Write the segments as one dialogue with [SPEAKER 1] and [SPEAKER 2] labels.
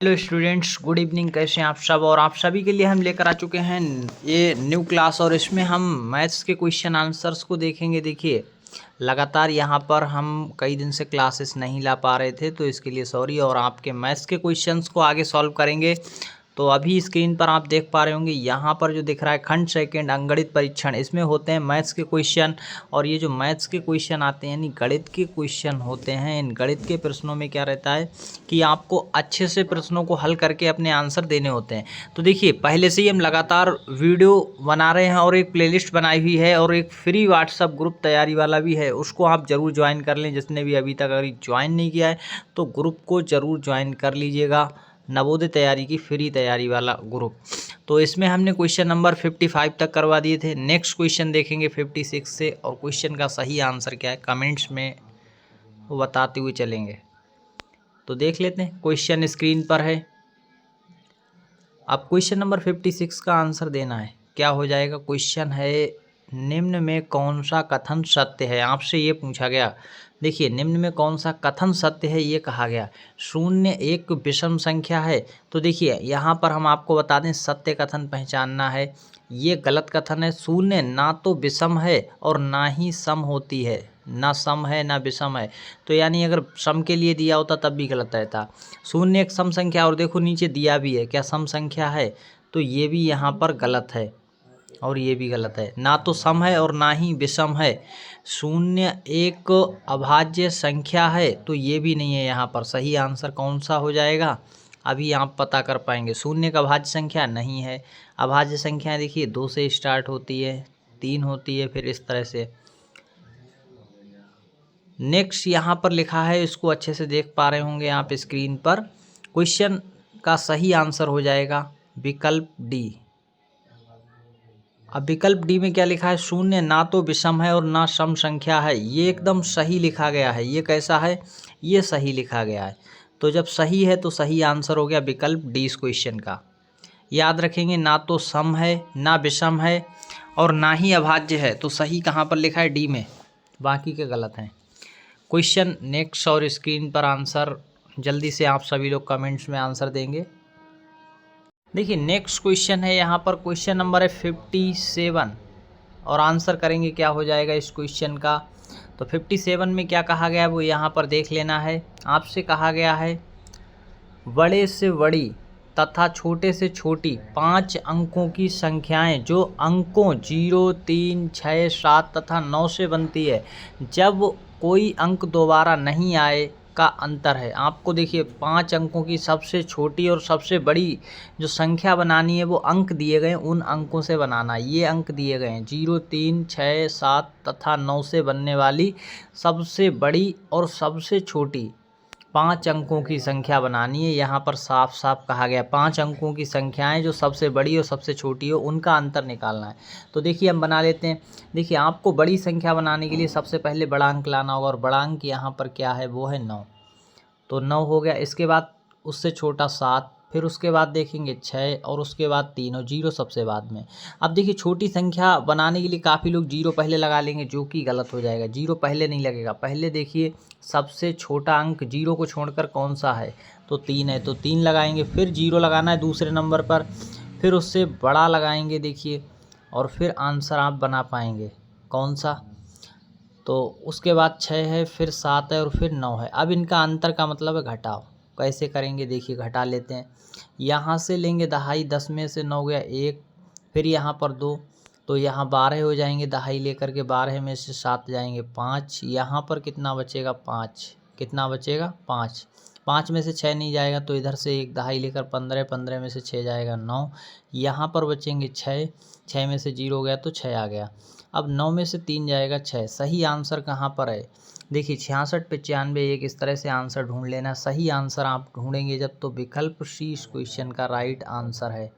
[SPEAKER 1] Hello students, good evening. कैसे हैं आप सब? और आप सभी के लिए हम लेकर आ चुके हैं ये न्यू क्लास और इसमें हम मैथ्स के क्वेश्चन आंसर्स को देखेंगे। देखिए, लगातार यहाँ पर हम कई दिन से क्लासेस नहीं ला पा रहे थे, तो इसके लिए सॉरी। और आपके मैथ्स के क्वेश्चंस को आगे सॉल्व करेंगे। तो अभी स्क्रीन पर आप देख पा रहे होंगे, यहाँ पर जो दिख रहा है खंड सेकंड अंगणित परीक्षण, इसमें होते हैं मैथ्स के क्वेश्चन। और ये जो मैथ्स के क्वेश्चन आते हैं यानी गणित के क्वेश्चन होते हैं, इन गणित के प्रश्नों में क्या रहता है कि आपको अच्छे से प्रश्नों को हल करके अपने आंसर देने होते हैं। तो देखिए, पहले से ही हम लगातार वीडियो बना रहे हैं और एक प्लेलिस्ट बनाई हुई है और एक फ्री व्हाट्सअप ग्रुप तैयारी वाला भी है, उसको आप ज़रूर ज्वाइन कर लें। जिसने भी अभी तक अगर ज्वाइन नहीं किया है तो ग्रुप को ज़रूर ज्वाइन कर लीजिएगा, नवोदय तैयारी की फ्री तैयारी वाला ग्रुप। तो इसमें हमने क्वेश्चन नंबर 55 तक करवा दिए थे। नेक्स्ट क्वेश्चन देखेंगे 56 से, और क्वेश्चन का सही आंसर क्या है कमेंट्स में वो बताते हुए चलेंगे। तो देख लेते हैं, क्वेश्चन स्क्रीन पर है। अब क्वेश्चन नंबर 56 का आंसर देना है। क्या हो जाएगा? क्वेश्चन है, निम्न में कौन सा कथन सत्य है? आपसे ये पूछा गया। देखिए, निम्न में कौन सा कथन सत्य है ये कहा गया। शून्य एक विषम संख्या है। तो देखिए, यहाँ पर हम आपको बता दें, सत्य कथन पहचानना है। ये गलत कथन है। शून्य ना तो विषम है और ना ही सम होती है, ना सम है ना विषम है। तो यानी अगर सम के लिए दिया होता तब भी गलत रहता। शून्य एक सम संख्या, और देखो नीचे दिया भी है, क्या सम संख्या है? तो ये भी यहाँ पर गलत है और ये भी गलत है। ना तो सम है और ना ही विषम है। शून्य एक अभाज्य संख्या है, तो ये भी नहीं है यहाँ पर। सही आंसर कौन सा हो जाएगा अभी आप पता कर पाएंगे। शून्य का अभाज्य संख्या नहीं है। अभाज्य संख्या देखिए 2 से स्टार्ट होती है, 3 होती है, फिर इस तरह से। नेक्स्ट यहाँ पर लिखा है, इसको अच्छे से देख पा रहे होंगे आप स्क्रीन पर। क्वेश्चन का सही आंसर हो जाएगा विकल्प डी। अब विकल्प डी में क्या लिखा है? शून्य ना तो विषम है और ना सम संख्या है। ये एकदम सही लिखा गया है। ये कैसा है? ये सही लिखा गया है। तो जब सही है तो सही आंसर हो गया विकल्प डी इस क्वेश्चन का। याद रखेंगे, ना तो सम है ना विषम है और ना ही अभाज्य है। तो सही कहाँ पर लिखा है? डी में। बाकी के गलत हैं। क्वेश्चन नेक्स्ट, और स्क्रीन पर आंसर जल्दी से आप सभी लोग कमेंट्स में आंसर देंगे। देखिए, नेक्स्ट क्वेश्चन है यहाँ पर, क्वेश्चन नंबर है 57 और आंसर करेंगे क्या हो जाएगा इस क्वेश्चन का। तो 57 में क्या कहा गया है वो यहाँ पर देख लेना है। आपसे कहा गया है, बड़े से बड़ी तथा छोटे से छोटी 5 अंकों की संख्याएं जो अंकों 0, 3, 6, 7 तथा 9 से बनती है, जब कोई अंक दोबारा नहीं आए का अंतर है। आपको देखिए, 5 अंकों की सबसे छोटी और सबसे बड़ी जो संख्या बनानी है, वो अंक दिए गए हैं, उन अंकों से बनाना है। ये अंक दिए गए हैं 0, 3, 6, 7 तथा 9 से बनने वाली सबसे बड़ी और सबसे छोटी 5 अंकों की संख्या बनानी है। यहाँ पर साफ साफ कहा गया 5 अंकों की संख्याएं जो सबसे बड़ी और सबसे छोटी हो, उनका अंतर निकालना है। तो देखिए, हम बना लेते हैं। देखिए, आपको बड़ी संख्या बनाने के लिए सबसे पहले बड़ा अंक लाना होगा, और बड़ा अंक यहाँ पर क्या है? वो है 9। तो 9 हो गया। इसके बाद उससे छोटा 7, फिर उसके बाद देखेंगे 6, और उसके बाद 3, और 0 सबसे बाद में। अब देखिए, छोटी संख्या बनाने के लिए काफ़ी लोग 0 पहले लगा लेंगे, जो कि गलत हो जाएगा। 0 पहले नहीं लगेगा। पहले देखिए, सबसे छोटा अंक 0 को छोड़कर कौन सा है? तो 3 है, तो 3 लगाएंगे। फिर 0 लगाना है दूसरे नंबर पर, फिर उससे बड़ा लगाएंगे देखिए, और फिर आंसर आप बना पाएंगे कौन सा। तो उसके बाद 6 है, फिर 7 है, और फिर 9 है। अब इनका अंतर का मतलब है घटाओ। कैसे करेंगे? देखिए, घटा लेते हैं। यहाँ से लेंगे दहाई, 10 में से 9 गया 1, फिर यहाँ पर 2, तो यहाँ 12 हो जाएंगे। दहाई लेकर के 12 में से 7 जाएंगे 5, यहाँ पर कितना बचेगा? 5। कितना बचेगा? 5। 5 में से 6 नहीं जाएगा, तो इधर से एक दहाई लेकर 15, 15 में से 6 जाएगा 9, यहाँ पर बचेंगे 6, 6 में से 0 गया तो 6 आ गया। अब 9 में से 3 जाएगा 6। सही आंसर कहाँ पर है? देखिए, 66, 95, 1 इस तरह से आंसर ढूंढ लेना। सही आंसर आप ढूंढेंगे जब, तो विकल्प सी इस क्वेश्चन का राइट आंसर है।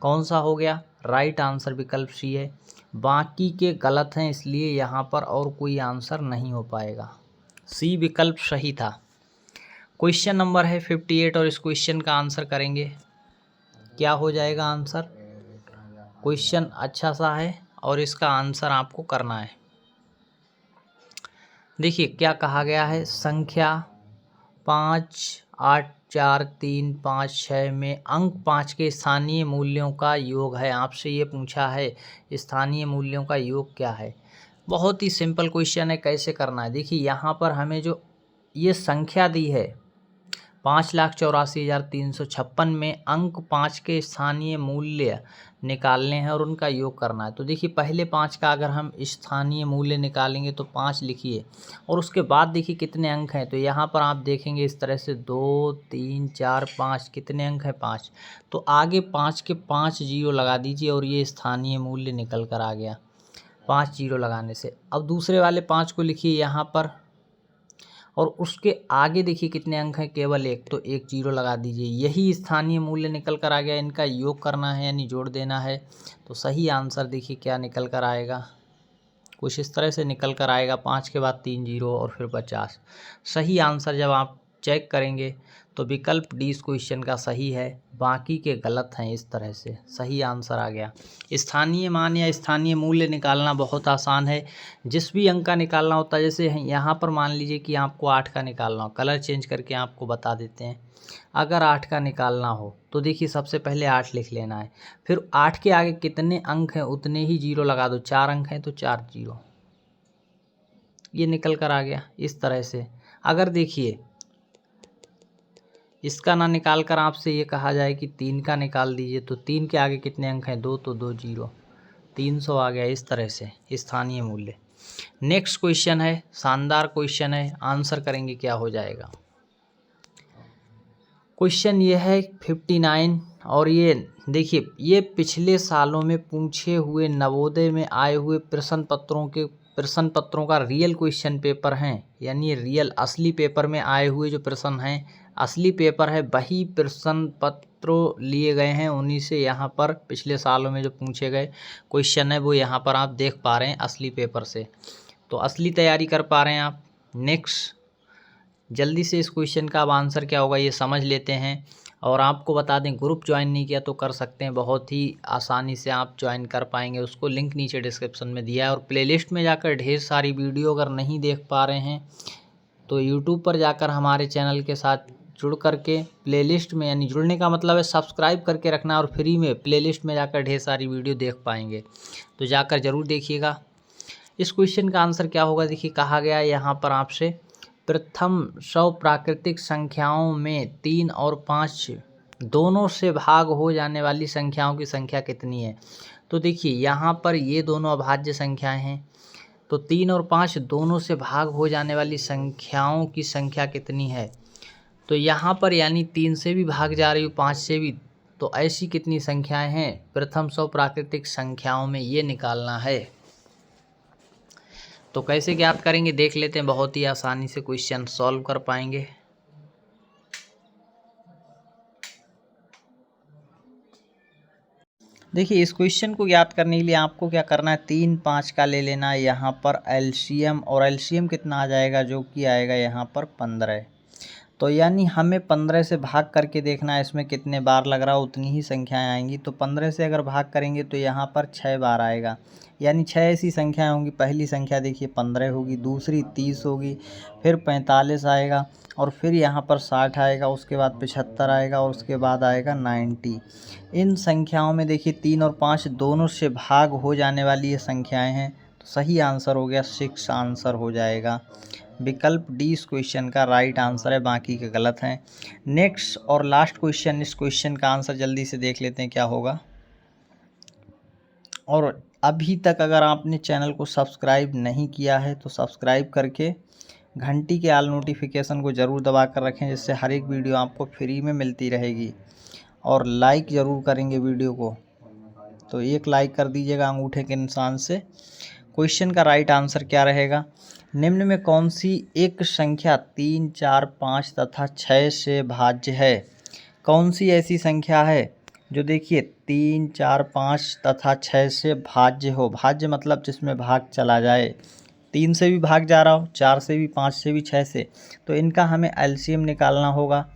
[SPEAKER 1] कौन सा हो गया? राइट आंसर विकल्प सी है। बाकी के गलत हैं, इसलिए यहाँ पर और कोई आंसर नहीं हो पाएगा। सी विकल्प सही था। क्वेश्चन नंबर है 58 और इस क्वेश्चन का आंसर करेंगे। क्या हो जाएगा आंसर? क्वेश्चन अच्छा सा है और इसका आंसर आपको करना है। देखिए, क्या कहा गया है? संख्या 5, 8, 4, 3, 5, 6 में अंक 5 के स्थानीय मूल्यों का योग है। आपसे ये पूछा है स्थानीय मूल्यों का योग क्या है। बहुत ही सिंपल क्वेश्चन है, कैसे करना है। देखिए यहाँ पर हमें जो ये संख्या दी है 5,84,356 में अंक 5 के स्थानीय मूल्य निकालने हैं और उनका योग करना है। तो देखिए पहले 5 का अगर हम स्थानीय मूल्य निकालेंगे तो 5 लिखिए और उसके बाद देखिए कितने अंक हैं। तो यहाँ पर आप देखेंगे इस तरह से 2, 3, 4, 5 कितने अंक हैं 5। तो आगे 5 के 5 जीरो लगा दीजिए और ये स्थानीय मूल्य निकल कर आ गया 5 जीरो लगाने से। अब दूसरे वाले 5 को लिखिए यहाँ पर और उसके आगे देखिए कितने अंक हैं, केवल 1, तो 1 जीरो लगा दीजिए। यही स्थानीय मूल्य निकल कर आ गया। इनका योग करना है यानी जोड़ देना है। तो सही आंसर देखिए क्या निकल कर आएगा, कुछ इस तरह से निकल कर आएगा। 5 के बाद 3 जीरो और फिर 50। सही आंसर जब आप चेक करेंगे तो विकल्प डी इस क्वेश्चन का सही है, बाकी के गलत हैं। इस तरह से सही आंसर आ गया। स्थानीय मान या स्थानीय मूल्य निकालना बहुत आसान है। जिस भी अंक का निकालना होता है, जैसे यहाँ पर मान लीजिए कि आपको 8 का निकालना हो, कलर चेंज करके आपको बता देते हैं। अगर 8 का निकालना हो तो देखिए सबसे पहले 8 लिख लेना है, फिर 8 के आगे कितने अंक हैं उतने ही जीरो लगा दो। 4 अंक हैं तो 4 जीरो, ये निकल कर आ गया इस तरह से। अगर देखिए इसका ना निकाल कर आपसे ये कहा जाए कि 3 का निकाल दीजिए, तो 3 के आगे कितने अंक हैं 2, तो 2 जीरो, 300 आ गया। इस तरह से स्थानीय मूल्य। नेक्स्ट क्वेश्चन है, शानदार क्वेश्चन है, आंसर करेंगे क्या हो जाएगा। क्वेश्चन ये है 59 और ये देखिए ये पिछले सालों में पूछे हुए नवोदय में आए हुए प्रश्न पत्रों का रियल क्वेश्चन पेपर हैं, यानी रियल असली पेपर में आए हुए जो प्रश्न हैं, असली पेपर है, वही प्रश्न पत्रों लिए गए हैं। उन्हीं से यहाँ पर पिछले सालों में जो पूछे गए क्वेश्चन है वो यहाँ पर आप देख पा रहे हैं असली पेपर से। तो असली तैयारी कर पा रहे हैं आप। नेक्स्ट जल्दी से इस क्वेश्चन का अब आंसर क्या होगा ये समझ लेते हैं। और आपको बता दें ग्रुप ज्वाइन नहीं किया तो कर सकते हैं, बहुत ही आसानी से आप ज्वाइन कर पाएंगे। उसको लिंक नीचे डिस्क्रिप्शन में दिया है। और प्लेलिस्ट में जाकर ढेर सारी वीडियो अगर नहीं देख पा रहे हैं तो यूट्यूब पर जाकर हमारे चैनल के साथ जुड़ करके प्लेलिस्ट में, यानी जुड़ने का मतलब है सब्सक्राइब करके रखना, और फ्री में प्लेलिस्ट में जाकर ढेर सारी वीडियो देख पाएंगे। तो जाकर ज़रूर देखिएगा। इस क्वेश्चन का आंसर क्या होगा, देखिए कहा गया है यहाँ पर आपसे प्रथम 100 प्राकृतिक संख्याओं में 3 और 5 दोनों से भाग हो जाने वाली संख्याओं की संख्या कितनी है। तो देखिए यहाँ पर ये दोनों अभाज्य संख्याएं हैं, तो 3 और 5 दोनों से भाग हो जाने वाली संख्याओं की संख्या कितनी है। तो यहाँ पर यानी 3 से भी भाग जा रही हो, 5 से भी, तो ऐसी कितनी संख्याएं हैं प्रथम 100 प्राकृतिक संख्याओं में, ये निकालना है। तो कैसे ज्ञात करेंगे देख लेते हैं। बहुत ही आसानी से क्वेश्चन सॉल्व कर पाएंगे। देखिए इस क्वेश्चन को ज्ञात करने के लिए आपको क्या करना है, 3, 5 का ले लेना है यहाँ पर एलसीएम, और एलसीएम कितना आ जाएगा, जो कि आएगा यहाँ पर 15। तो यानी हमें 15 से भाग करके देखना है इसमें कितने बार लग रहा है, उतनी ही संख्याएं आएंगी। तो 15 से अगर भाग करेंगे तो यहाँ पर 6 बार आएगा, यानी 6 ऐसी संख्याएं होंगी। पहली संख्या देखिए 15 होगी, दूसरी 30 होगी, फिर 45 आएगा, और फिर यहाँ पर 60 आएगा, उसके बाद 75 आएगा, और उसके बाद आएगा 90। इन संख्याओं में देखिए 3 और 5 दोनों से भाग हो जाने वाली ये संख्याएँ हैं। तो सही आंसर हो गया 6 आंसर हो जाएगा। विकल्प डी इस क्वेश्चन का राइट आंसर है, बाकी के गलत हैं। नेक्स्ट और लास्ट क्वेश्चन, इस क्वेश्चन का आंसर जल्दी से देख लेते हैं क्या होगा। और अभी तक अगर आपने चैनल को सब्सक्राइब नहीं किया है तो सब्सक्राइब करके घंटी के आल नोटिफिकेशन को ज़रूर दबा कर रखें, जिससे हर एक वीडियो आपको फ्री में मिलती रहेगी। और लाइक ज़रूर करेंगे वीडियो को, तो एक लाइक कर दीजिएगा अंगूठे के निशान से। क्वेश्चन का राइट आंसर क्या रहेगा, निम्न में कौन सी एक संख्या 3, 4, 5 तथा 6 से भाज्य है। कौन सी ऐसी संख्या है जो देखिए 3, 4, 5 तथा 6 से भाज्य हो। भाज्य मतलब जिसमें भाग चला जाए, 3 से भी भाग जा रहा हो, 4 से भी, 5 से भी, 6 से। तो इनका हमें एलसीएम निकालना होगा,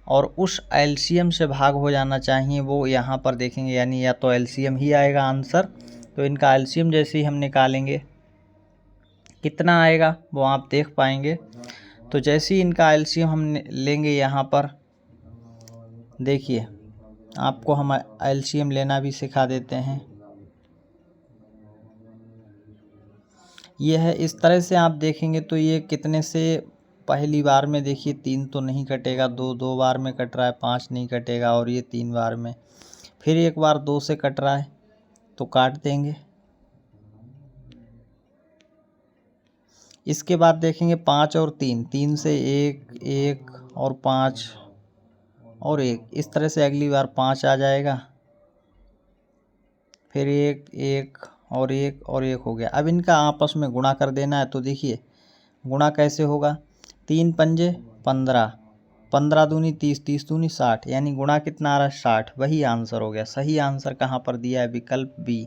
[SPEAKER 1] और उस एलसीएम से भाग हो जाना चाहिए, वो यहाँ पर देखेंगे, यानी या तो एलसीएम ही आएगा आंसर। तो इनका एलसीएम जैसे ही हम निकालेंगे कितना आएगा वो आप देख पाएंगे। तो जैसे ही इनका एलसीएम हम लेंगे यहाँ पर देखिए आपको हम एलसीएम लेना भी सिखा देते हैं। ये है, इस तरह से आप देखेंगे तो ये कितने से पहली बार में देखिए 3 तो नहीं कटेगा, 2 बार में कट रहा है, 5 नहीं कटेगा, और ये 3 बार में, फिर एक बार 2 से कट रहा है तो काट देंगे। इसके बाद देखेंगे 5 और 3, 3 से 1, 1 और 5 और 1, इस तरह से अगली बार 5 आ जाएगा, फिर 1, 1 और 1 और 1 हो गया। अब इनका आपस में गुणा कर देना है। तो देखिए गुणा कैसे होगा, 3 पंजे 15, 15 दूनी 30, 30 दूनी 60, यानी गुणा कितना आ रहा है 60, वही आंसर हो गया। सही आंसर कहाँ पर दिया है, विकल्प बी।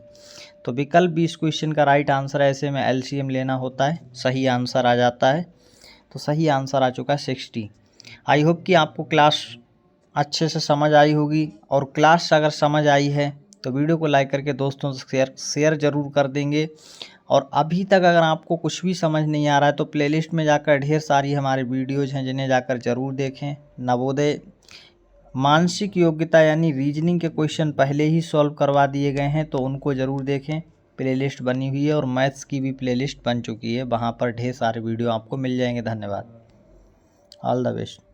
[SPEAKER 1] तो विकल्प बी इस क्वेश्चन का राइट आंसर है। ऐसे में एलसीएम लेना होता है, सही आंसर आ जाता है। तो सही आंसर आ चुका है 60। आई होप कि आपको क्लास अच्छे से समझ आई होगी, और क्लास अगर समझ आई है तो वीडियो को लाइक करके दोस्तों से शेयर ज़रूर कर देंगे। और अभी तक अगर आपको कुछ भी समझ नहीं आ रहा है तो प्लेलिस्ट में जाकर ढेर सारी हमारे वीडियोज़ हैं, जिन्हें जाकर ज़रूर देखें। नवोदय मानसिक योग्यता यानी रीजनिंग के क्वेश्चन पहले ही सॉल्व करवा दिए गए हैं, तो उनको ज़रूर देखें। प्लेलिस्ट बनी हुई है, और मैथ्स की भी प्लेलिस्ट बन चुकी है, वहाँ पर ढेर सारे वीडियो आपको मिल जाएंगे। धन्यवाद, ऑल द बेस्ट।